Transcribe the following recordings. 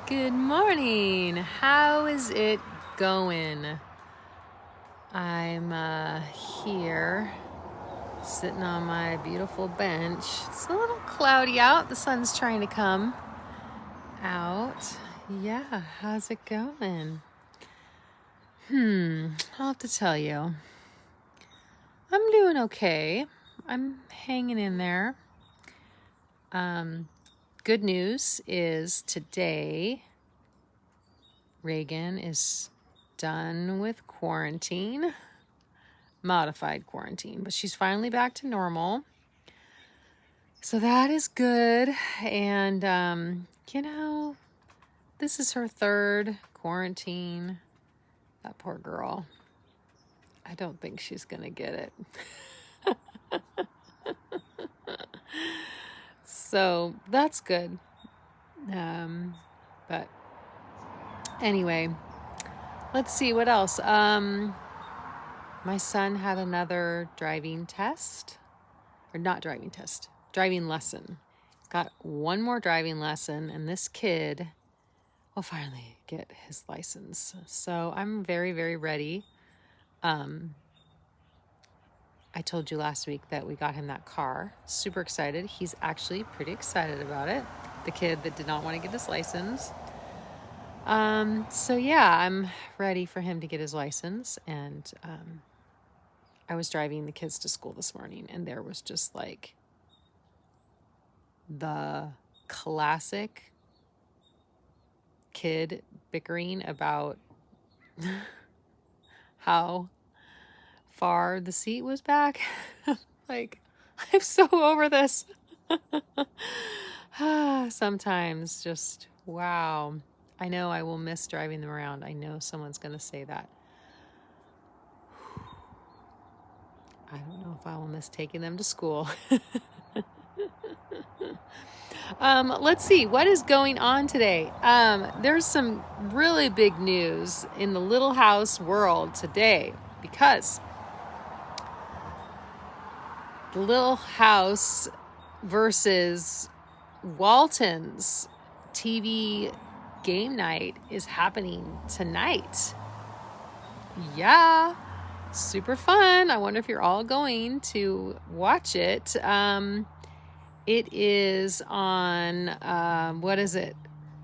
Good morning. How is it going? I'm here sitting on my beautiful bench. It's a little cloudy out. The sun's trying to come out. Yeah, how's it going? I'll have to tell you. I'm doing okay. I'm hanging in there. Good news is today Reagan is done with quarantine, modified quarantine, but she's finally back to normal. So that is good. And, this is her third quarantine. That poor girl. I don't think she's going to get it. So that's good. But anyway, let's see what else. My son had another driving lesson. Got one more driving lesson, and this kid will finally get his license. So I'm very, very ready. I told you last week that we got him that car. Super excited. He's actually pretty excited about it. The kid that did not want to get his license. So yeah, I'm ready for him to get his license. And I was driving the kids to school this morning, and there was just like the classic kid bickering about how far the seat was back. Like, I'm so over this. Sometimes just, wow. I know I will miss driving them around. I know someone's going to say that. I don't know if I will miss taking them to school. Let's see what is going on today. There's some really big news in the Little House world today because the Little House versus Walton's TV game night is happening tonight. Yeah, super fun. I wonder if you're all going to watch it. It is on,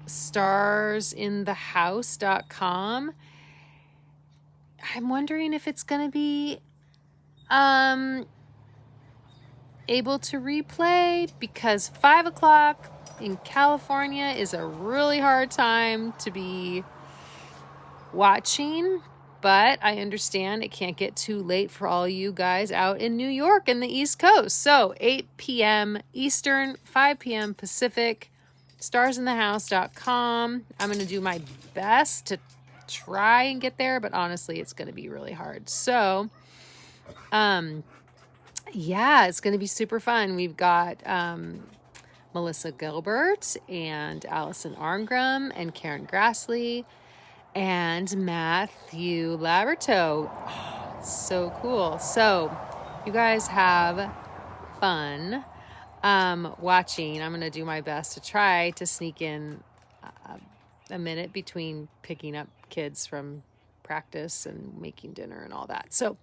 starsinthehouse.com. I'm wondering if it's going to be able to replay, because 5 o'clock in California is a really hard time to be watching. But I understand it can't get too late for all you guys out in New York and the East Coast. So 8 p.m. Eastern, 5 p.m. Pacific, starsinthehouse.com. I'm going to do my best to try and get there, but honestly, it's going to be really hard. So, yeah, it's going to be super fun. We've got Melissa Gilbert and Allison Arngrim and Karen Grassley and Matthew Laberto. Oh, so cool. So you guys have fun watching. I'm going to do my best to try to sneak in a minute between picking up kids from practice and making dinner and all that. So,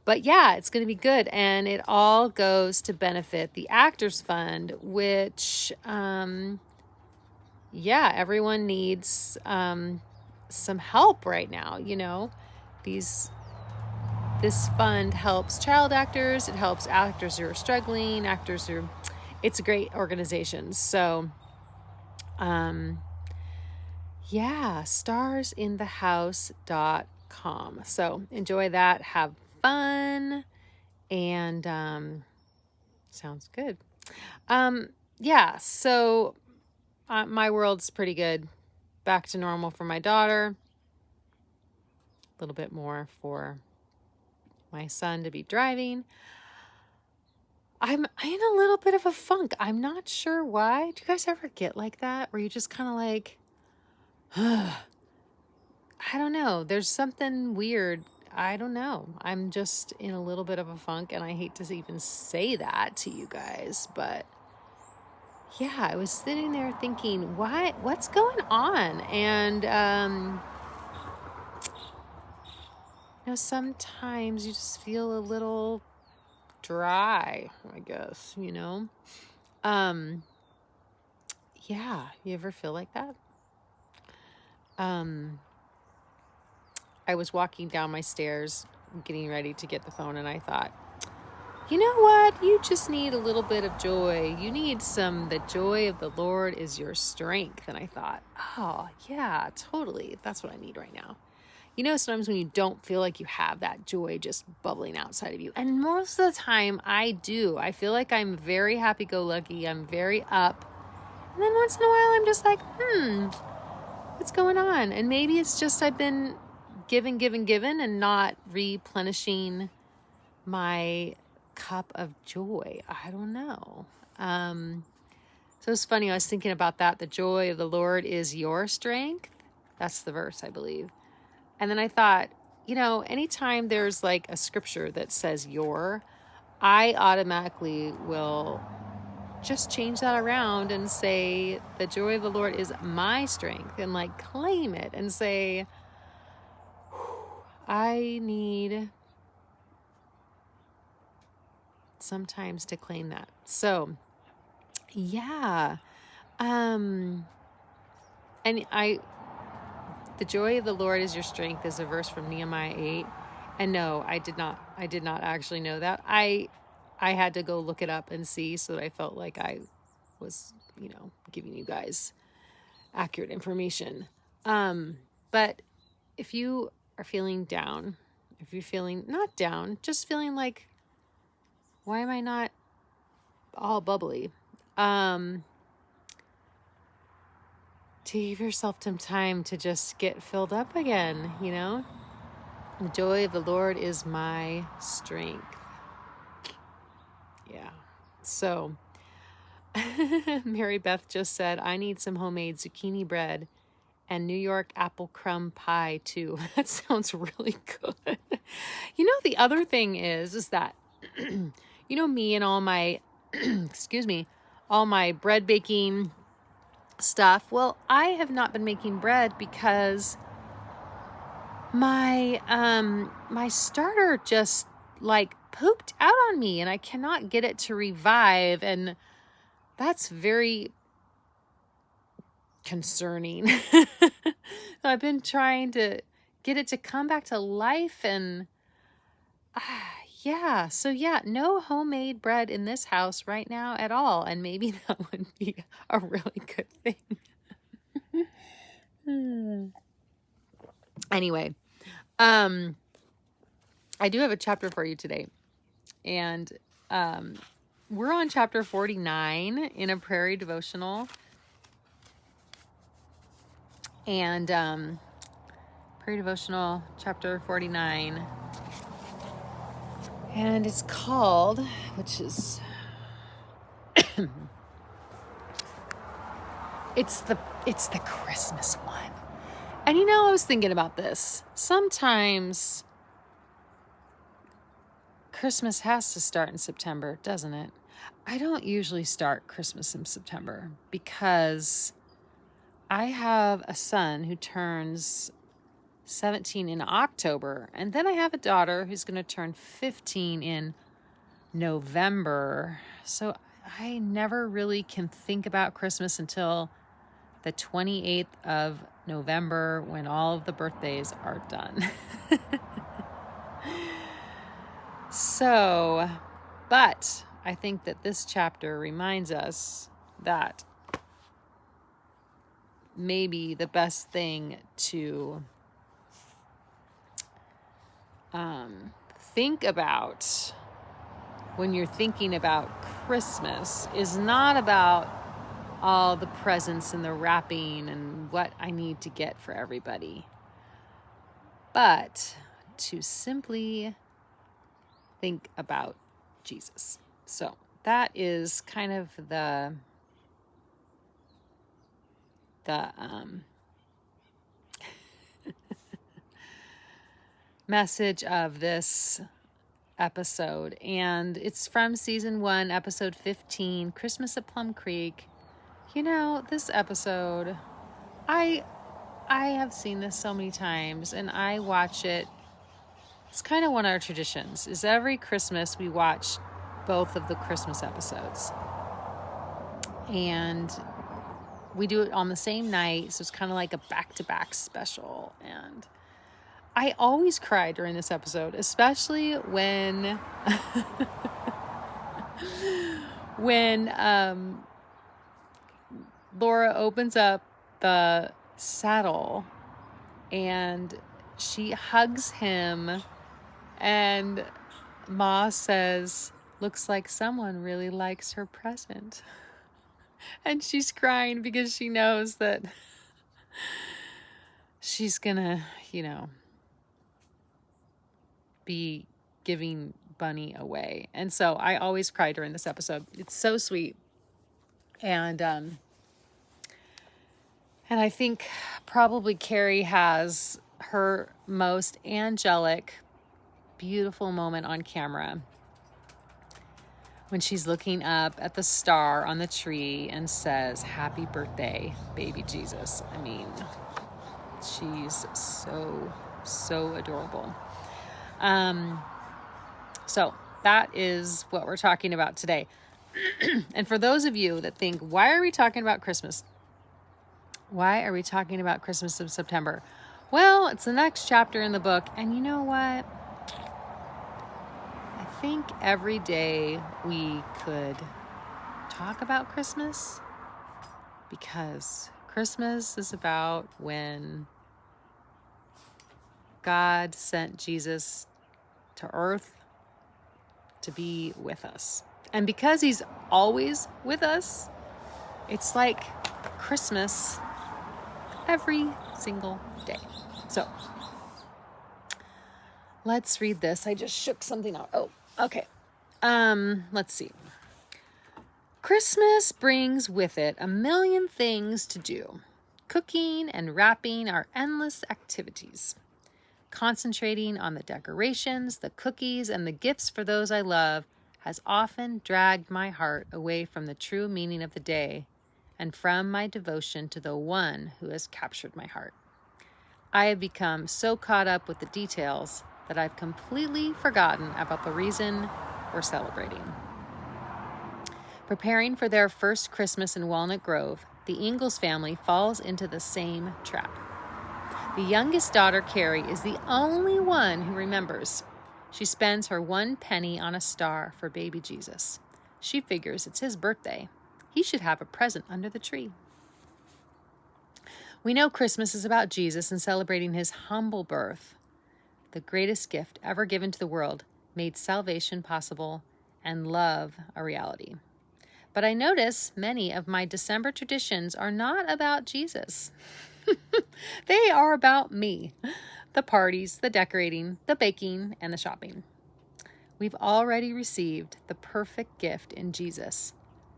but yeah, it's going to be good. And it all goes to benefit the Actors Fund, which, everyone needs some help right now. This fund helps child actors. It helps actors who are struggling, it's a great organization. So, starsinthehouse.com. So enjoy that. Have fun. And, sounds good. So my world's pretty good. Back to normal for my daughter. A little bit more for my son to be driving. I'm in a little bit of a funk. I'm not sure why. Do you guys ever get like that? Where you just kind of like, I don't know. There's something weird. I don't know. I'm just in a little bit of a funk, and I hate to even say that to you guys, but yeah, I was sitting there thinking, what's going on? And, sometimes you just feel a little dry, I guess, Um, yeah, you ever feel like that? Um, I was walking down my stairs, getting ready to get the phone, and I thought, you know what? You just need a little bit of joy. You need the joy of the Lord is your strength. And I thought, oh, yeah, totally. That's what I need right now. Sometimes when you don't feel like you have that joy just bubbling outside of you. And most of the time I do. I feel like I'm very happy-go-lucky. I'm very up. And then once in a while I'm just like, what's going on? And maybe it's just I've been giving, and not replenishing my cup of joy. I don't know. So it's funny. I was thinking about that. The joy of the Lord is your strength. That's the verse, I believe. And then I thought, anytime there's like a scripture that says your, I automatically will just change that around and say, the joy of the Lord is my strength, and like claim it and say, I need sometimes to claim that. So yeah. And the joy of the Lord is your strength is a verse from Nehemiah 8. And no, I did not actually know that. I had to go look it up and see, so that I felt like I was, giving you guys accurate information. But if you are feeling down, if you're feeling not down, just feeling like, why am I not all bubbly? To give yourself some time to just get filled up again, The joy of the Lord is my strength. Yeah. So, Mary Beth just said, I need some homemade zucchini bread and New York apple crumb pie too. That sounds really good. The other thing is that, me and all my, excuse me, all my bread baking stuff. Well, I have not been making bread because my starter just like pooped out on me, and I cannot get it to revive, and that's very concerning. So I've been trying to get it to come back to life, and yeah. So yeah, no homemade bread in this house right now at all, and maybe that would be a really good thing. Anyway, I do have a chapter for you today, and we're on chapter 49 in A Prairie Devotional, and Prairie Devotional chapter 49, and it's called, which is it's the Christmas one. And I was thinking about this. Sometimes Christmas has to start in September, doesn't it? I don't usually start Christmas in September because I have a son who turns 17 in October, and then I have a daughter who's going to turn 15 in November. So I never really can think about Christmas until the 28th of November, when all of the birthdays are done. So, but I think that this chapter reminds us that maybe the best thing to think about when you're thinking about Christmas is not about all the presents and the wrapping and what I need to get for everybody, but to simply think about Jesus. So that is kind of the message of this episode, and it's from season 1, episode 15, Christmas at Plum Creek. This episode, I have seen this so many times, and I watch it. It's kind of one of our traditions, is every Christmas we watch both of the Christmas episodes. And we do it on the same night, so it's kind of like a back-to-back special. And I always cry during this episode, especially when when Laura opens up the saddle and she hugs him, and Ma says, "Looks like someone really likes her present." And she's crying because she knows that she's gonna, be giving Bunny away. And so I always cry during this episode. It's so sweet. And I think probably Carrie has her most angelic, beautiful moment on camera when she's looking up at the star on the tree and says, "Happy birthday, baby Jesus." I mean, she's so adorable. So that is what we're talking about today. And for those of you that think, why are we talking about Christmas? Why are we talking about Christmas in September? Well, it's the next chapter in the book. And you know what? I think every day we could talk about Christmas, because Christmas is about when God sent Jesus to earth to be with us. And because he's always with us, it's like Christmas every single day. So let's read this. I just shook something out. Oh, okay. Let's see. Christmas brings with it a million things to do. Cooking and wrapping are endless activities. Concentrating on the decorations, the cookies, and the gifts for those I love has often dragged my heart away from the true meaning of the day and from my devotion to the one who has captured my heart. I have become so caught up with the details that I've completely forgotten about the reason we're celebrating. Preparing for their first Christmas in Walnut Grove, the Ingalls family falls into the same trap. The youngest daughter, Carrie, is the only one who remembers. She spends her 1 penny on a star for baby Jesus. She figures it's his birthday. He should have a present under the tree. We know Christmas is about Jesus and celebrating his humble birth. The greatest gift ever given to the world made salvation possible and love a reality. But I notice many of my December traditions are not about Jesus. They are about me. The parties, the decorating, the baking, and the shopping. We've already received the perfect gift in Jesus,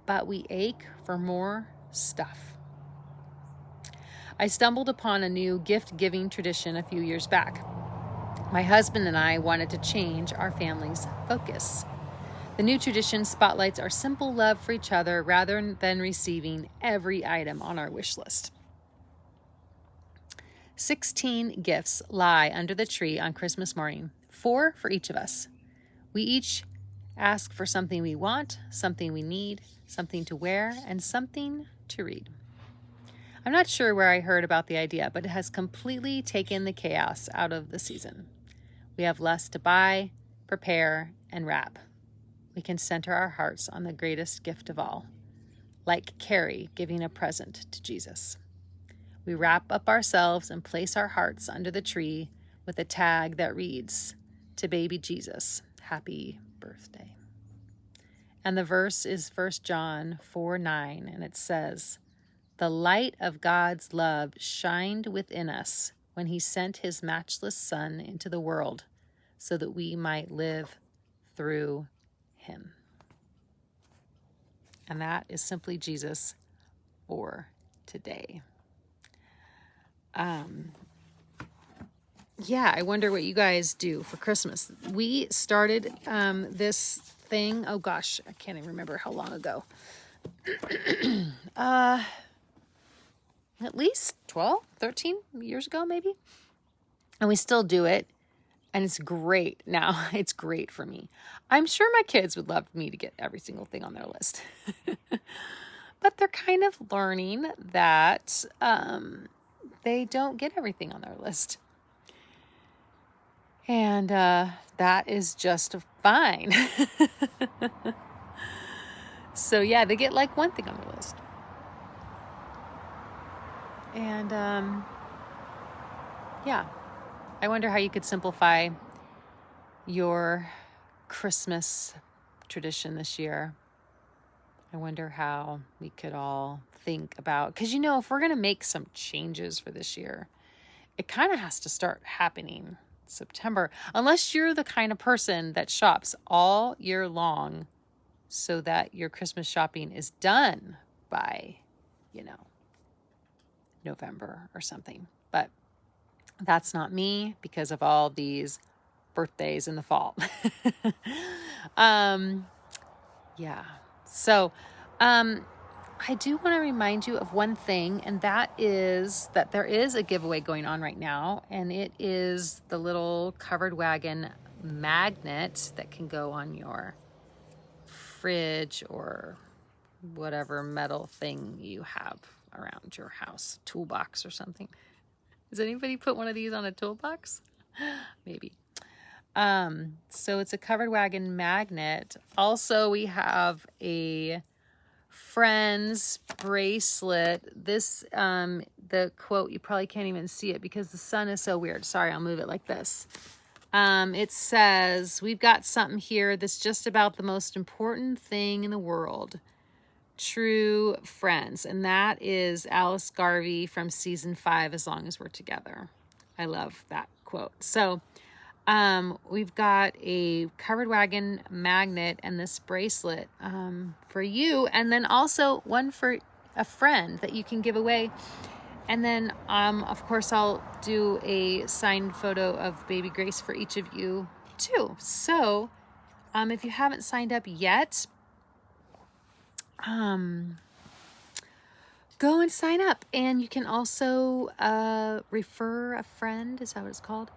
but we ache for more stuff. I stumbled upon a new gift-giving tradition a few years back. My husband and I wanted to change our family's focus. The new tradition spotlights our simple love for each other rather than receiving every item on our wish list. 16 gifts lie under the tree on Christmas morning, 4 for each of us. We each ask for something we want, something we need, something to wear, and something to read. I'm not sure where I heard about the idea, but it has completely taken the chaos out of the season. We have less to buy, prepare, and wrap. We can center our hearts on the greatest gift of all, like Carrie giving a present to Jesus. We wrap up ourselves and place our hearts under the tree with a tag that reads, "To baby Jesus, happy birthday." And the verse is 1 John 4:9, and it says, "The light of God's love shined within us when he sent his matchless Son into the world so that we might live through him." And that is simply Jesus for today. I wonder what you guys do for Christmas. We started this thing, oh gosh, I can't even remember how long ago. At least 12, 13 years ago, maybe. And we still do it. And it's great now. It's great for me. I'm sure my kids would love me to get every single thing on their list. But they're kind of learning that they don't get everything on their list. And that is just fine. So yeah, they get like one thing on their list. And yeah, I wonder how you could simplify your Christmas tradition this year. I wonder how we could all think about, because if we're going to make some changes for this year, it kind of has to start happening September, unless you're the kind of person that shops all year long so that your Christmas shopping is done by, November or something. But that's not me because of all these birthdays in the fall. Yeah. So, I do want to remind you of one thing, and that is that there is a giveaway going on right now, and it is the little covered wagon magnet that can go on your fridge or whatever metal thing you have around your house, toolbox or something. Does anybody put one of these on a toolbox? Maybe. So it's a covered wagon magnet. Also, we have a Friends bracelet. This, the quote, you probably can't even see it because the sun is so weird. Sorry, I'll move it like this. It says, we've got something here that's just about the most important thing in the world. True friends. And that is Alice Garvey from season 5, As Long as We're Together. I love that quote. So, we've got a covered wagon magnet and this bracelet for you, and then also one for a friend that you can give away. And then, of course, I'll do a signed photo of baby Grace for each of you too. So, if you haven't signed up yet, go and sign up. And you can also refer a friend. Is that what it's called?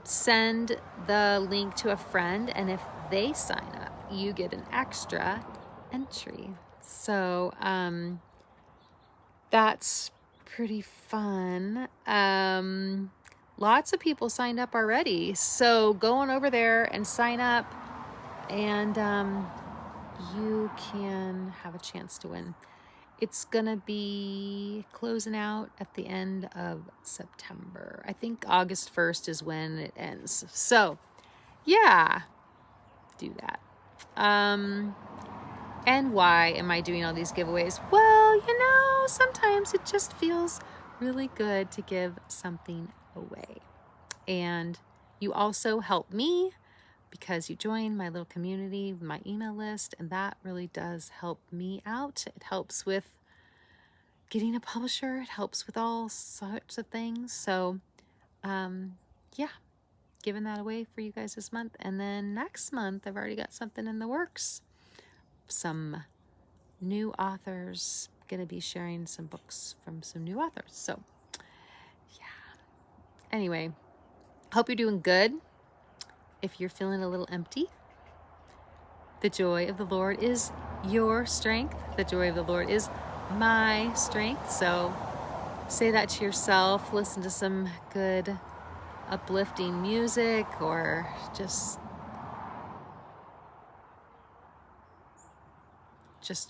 Send the link to a friend, and if they sign up, you get an extra entry. So that's pretty fun. Lots of people signed up already, so go on over there and sign up, and you can have a chance to win. It's gonna be closing out at the end of September. I think August 1st is when it ends. So, yeah, do that. And why am I doing all these giveaways? Well, sometimes it just feels really good to give something away. And you also help me because you join my little community, my email list, and that really does help me out. It helps with getting a publisher. It helps with all sorts of things. So, yeah, giving that away for you guys this month. And then next month, I've already got something in the works. Some new authors, going to be sharing some books from some new authors. So, yeah. Anyway, hope you're doing good. If you're feeling a little empty, the joy of the Lord is your strength. The joy of the Lord is my strength. So say that to yourself. Listen to some good uplifting music, or just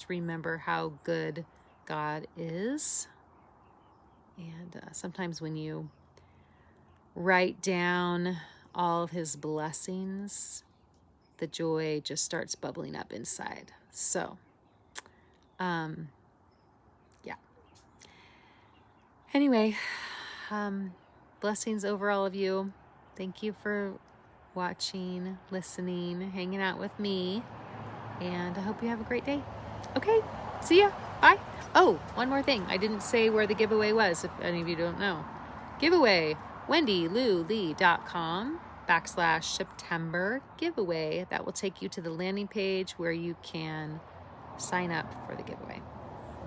remember how good God is. And sometimes when you write down all of his blessings, the joy just starts bubbling up inside. So, yeah. Anyway, blessings over all of you. Thank you for watching, listening, hanging out with me, and I hope you have a great day. Okay, see ya. Bye. Oh, one more thing. I didn't say where the giveaway was, if any of you don't know. Giveaway, wendyloulee.com/September giveaway. That will take you to the landing page where you can sign up for the giveaway.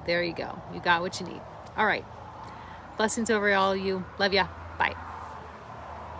There you go. You got what you need. All right. Blessings over all of you. Love ya. Bye.